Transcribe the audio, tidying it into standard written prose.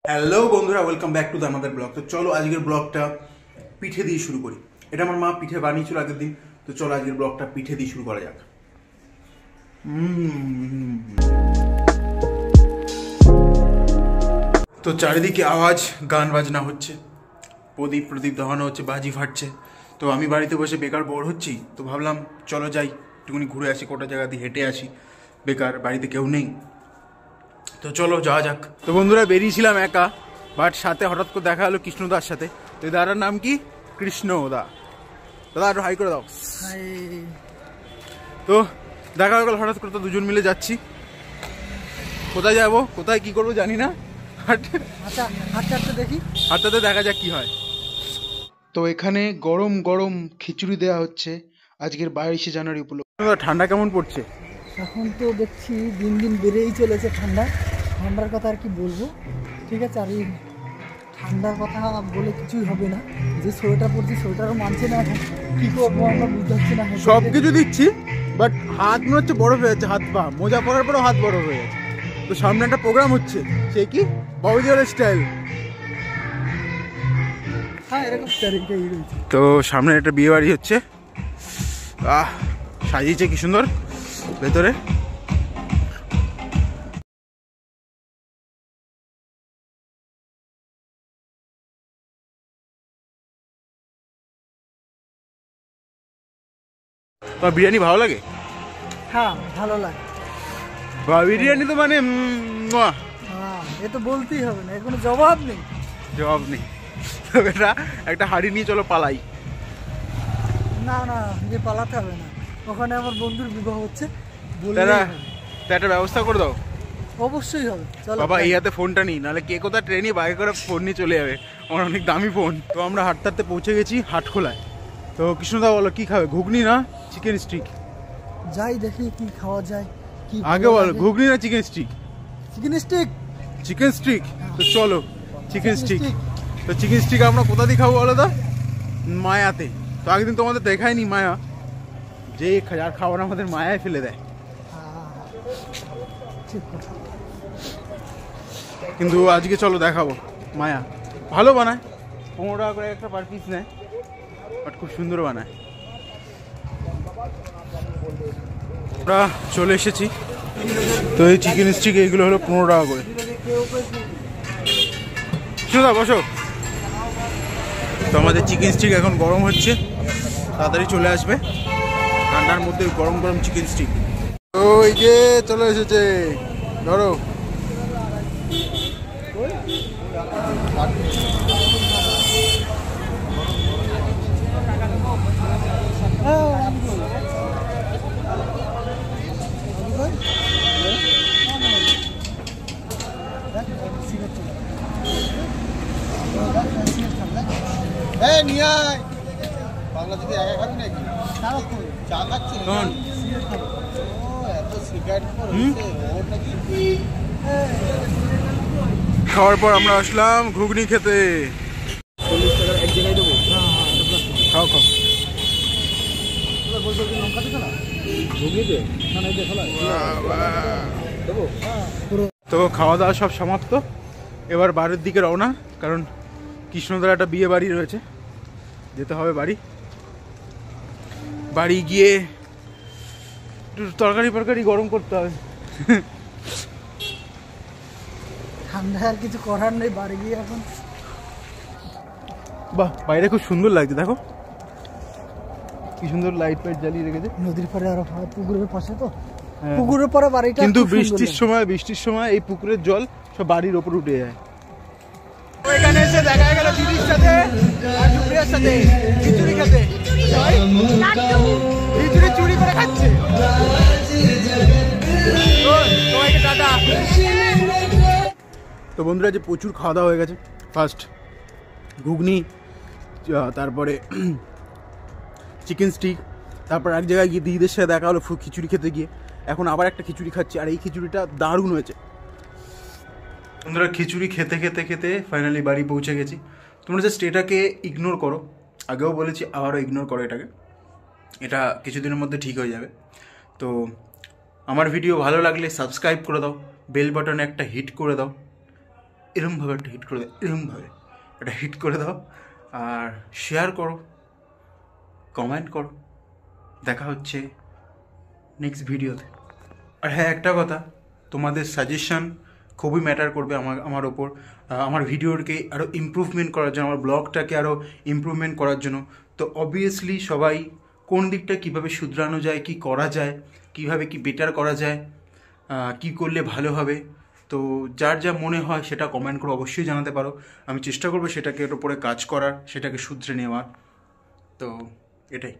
Hello বন্ধুরা, welcome back to the আমাদের blog. তো চলো আজকের ব্লগটা পিঠে দিয়ে শুরু করি। এটা আমার মা পিঠে বানিয়েছিল আগের দিন। তো চলো আজকের ব্লগটা পিঠে দিয়ে শুরু করা যাক। তো চারিদিকে আওয়াজ, গান বাজনা হচ্ছে, প্রদীপ দেওয়ানো হচ্ছে, বাজি ফাটছে। তো আমি বাড়িতে বসে বেকার বোর হচ্ছি, তো ভাবলাম চলো যাই একটুখানি ঘুরে আসি, কোটা জায়গা দিয়ে হেঁটে আসি, বেকার বাড়িতে কেউ নেই। তো চলো যাওয়া যাক। তো বন্ধুরা বেরিয়েছিলাম একা, বাট সাথে হঠাৎ করে দেখা হলো কৃষ্ণদার সাথে। তো দাদার নাম কি? কৃষ্ণদা। দাদা একটু হাই করে দাও। তো দেখা হয়ে গেল হঠাৎ করে, তো দুজন মিলে যাচ্ছি। কোথায় যাবো, কোথায় কি করবো জানি না, হাঁটতে দেখা যাক কি হয়। তো এখানে গরম গরম খিচুড়ি দেওয়া হচ্ছে আজকের 22শে জানুয়ারি উপলক্ষে। ঠান্ডা কেমন পড়ছে? এখন তো দেখছি দিন দিন বেড়েই চলেছে ঠান্ডার কথা আর কি বলবো। ঠিক আছে, আর এই ঠান্ডার কথা বলে কিছুই হবে না। যে সোয়েটার পরছি সোয়েটারও মানছে না, এখন কী করবো আমরা বুঝতে পারছি না। সব কিছু দিচ্ছি, বাট হাত মনে হচ্ছে বরফ হয়ে যাচ্ছে, হাত পা মোজা পরার পরেও হাত বরফ হয়ে যাচ্ছে। তো সামনে একটা প্রোগ্রাম হচ্ছে, সে কি বাবুজিওয়ালের স্টাইল। হ্যাঁ, এরকম স্টাইলটাই রয়েছে। তো সামনে একটা বিয়ে বাড়ি হচ্ছে, সাজিয়েছে কি সুন্দর ভেতরে। তোমার বিরিয়ানি ভালো লাগে? হ্যাঁ, ভালো লাগে। বিরিয়ানি তো মানে হ্যাঁ, এ তো বলতেই হবে না, এর কোনো জবাব নেই। তো এটা একটা হাঁড়ি নিয়ে চলো পালাই। না না, যে পালাতে হবে না, ওখানে আমার বন্ধুর বিবাহ হচ্ছে, একটা ব্যবস্থা করে দাও। অবশ্যই হবে। চলো বাবা, এই হাতে ফোনটা নিই, নাহলে কে কোথায় ট্রেনে বাইরে করে ফোন নিয়ে চলে যাবে, আমার অনেক দামি ফোন। তো আমরা হাঁটতে হাঁটতে পৌঁছে গেছি হাটখোলায়। তো কৃষ্ণদা বলো কি খাবে, ঘুগনি না চিকেন স্টিক? যাই দেখি কি খাওয়া যায়। কি আগে বলো, ঘুগনি না chicken stick? Chicken stick. Chicken stick, তো চলো চিকেন স্টিক। তো চিকেন স্টিক আমরা কোথা দিয়ে খাবো বলো তো? মায়াতে। তো আগের দিন তোমাদের দেখায়নি মায়া, যে যার খাবার আমাদের মায়ায় ফেলে দেয়। কিন্তু আজকে চলো দেখাবো, মায়া ভালো বানায়, 15 টাকা করে একটা পার পিস নেয়, বাট খুব সুন্দর বানায়। আমরা চলে এসেছি। তো এই চিকেন স্টিক এইগুলো হলো 15 টাকা করে। শুধু বসো। তো আমাদের চিকেন স্টিক এখন গরম হচ্ছে, তাড়াতাড়ি চলে আসবে, ঠান্ডার মধ্যে গরম গরম চিকেন স্টিক। তো এই যে চলে এসেছে, ধরো। খাওয়ার পর আমরা আসলাম ঘুগনি খেতে। 40 টাকার এক জায়গায় দেবো। খাও খাও। তো খাওয়া দাওয়া সব সমাপ্ত, এবার বাড়ির দিকে রওনা, কারণ কৃষ্ণদার একটা বিয়ে বাড়ি রয়েছে, যেতে হবে বাড়ি। বাড়ি গিয়ে তরকারি গরম করতে হবে। ঠান্ডায় আর কিছু করার নেই, বাড়ি গিয়ে এখন। বাহ, বাইরে খুব সুন্দর লাগছে, দেখো কি সুন্দর লাইট ফাইট জ্বালিয়ে রেখেছে। নদীর পাড়ে আর পুকুরের পাশে, তো পুকুরের পরে বাড়িটা। কিন্তু বৃষ্টির সময় এই পুকুরের জল সব বাড়ির ওপর উঠে যায়। এখানে এসে দেখা গেল দিদির সাথে আর সুপ্রিয়ার সাথে খিচুড়ি খেতে, খিচুড়ি চুরি করে খাচ্ছে। তো বন্ধুরা, যে প্রচুর খাওয়া দাওয়া হয়ে গেছে। ফার্স্ট ঘুগনি, তারপরে চিকেন স্টিক, তারপর এক জায়গায় গিয়ে দিদিদের সাথে দেখা হলো খিচুড়ি খেতে গিয়ে। এখন আবার একটা খিচুড়ি খাচ্ছি, আর এই খিচুড়িটা দারুণ হয়েছে। বন্ধুরা, খিচুড়ি খেতে খেতে খেতে ফাইনালি বাড়ি পৌঁছে গেছি। তোমরা জাস্ট এটাকে ইগনোর করো, আগেও বলেছি আবারও ইগনোর করো এটাকে, এটা কিছুদিনের মধ্যে ঠিক হয়ে যাবে। তো আমার ভিডিও ভালো লাগলে সাবস্ক্রাইব করে দাও, বেল বাটনে একটা হিট করে দাও। এরমভাবে একটা হিট করে দাও, এরমভাবে একটা হিট করে দাও, আর শেয়ার করো, কমেন্ট করো। দেখা হচ্ছে নেক্সট ভিডিওতে। আর হ্যাঁ, একটা কথা, তোমাদের সাজেশন খুবই ম্যাটার করবে আমার ওপর, আমার ভিডিওকে আরও ইমপ্রুভমেন্ট করার জন্য, আমার ব্লগটাকে আরও ইমপ্রুভমেন্ট করার জন্য। তো অবভিয়াসলি সবাই কোন দিকটা কীভাবে শুধরানো যায়, কি করা যায়, কীভাবে কি বেটার করা যায়, কি করলে ভালো হবে, তো যার যা মনে হয় সেটা কমেন্ট করে অবশ্যই জানাতে পারো। আমি চেষ্টা করবো সেটাকে এর উপরে কাজ করার, সেটাকে শুধরে নেওয়ার। তো এটাই।